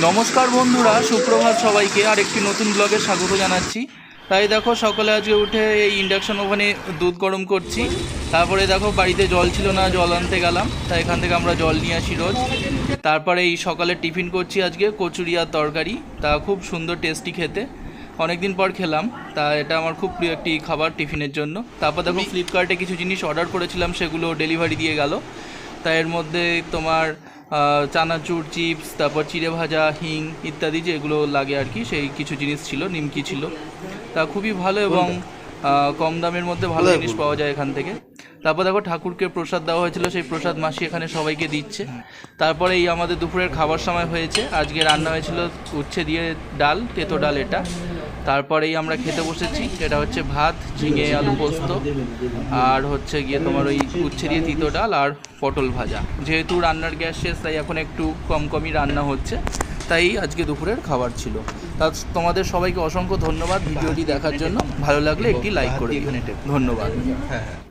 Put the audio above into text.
নমস্কার বন্ধুরা, সুপ্রভাত সবাইকে। আর একটি নতুন ব্লগে স্বাগত জানাচ্ছি। তাই দেখো, সকালে আজকে উঠে এই ইন্ডাকশন ওভেনে দুধ গরম করছি। তারপরে দেখো, বাড়িতে জল ছিল না, জল আনতে গেলাম। তাই এখান থেকে আমরা জল নিয়ে আসি রোজ। তারপরে এই সকালে টিফিন করছি আজকে কচুরি আর তরকারি। তা খুব সুন্দর, টেস্টি খেতে, অনেক দিন পর খেলাম। তা এটা আমার খুব প্রিয় একটি খাবার টিফিনের জন্য। তারপর দেখো, ফ্লিপকার্টে কিছু জিনিস অর্ডার করেছিলাম, সেগুলো ডেলিভারি দিয়ে গেল। তা এর মধ্যে তোমার চানাচুর, চিপস, তারপর চিড়ে ভাজা, হিং ইত্যাদি যেগুলো লাগে আর কি, সেই কিছু জিনিস ছিল, নিমকি ছিল। তা খুবই ভালো এবং কম দামের মধ্যে ভালো জিনিস পাওয়া যায় এখান থেকে। তারপর দেখো, ঠাকুরকে প্রসাদ দেওয়া হয়েছিল, সেই প্রসাদ মাসি এখানে সবাইকে দিচ্ছে। তারপরে এই আমাদের দুপুরের খাবার সময় হয়েছে। আজকে রান্না হয়েছিল উচ্ছে দিয়ে ডাল, তেতো ডাল এটা। তারপরেই আমরা খেতে বসেছি। এটা হচ্ছে ভাত, ঝিঙে আলু পোস্ত, আর হচ্ছে গিয়ে তোমার ওই উচ্ছে দিয়ে তিতো ডাল আর পটল ভাজা। যেহেতু রান্নার গ্যাস শেষ, তাই এখন একটু কমই রান্না হচ্ছে। তাই আজকে দুপুরের খাবার ছিল। তা তোমাদের সবাইকে অসংখ্য ধন্যবাদ ভিডিওটি দেখার জন্য। ভালো লাগলে একটি লাইক করে দিন। ধন্যবাদ।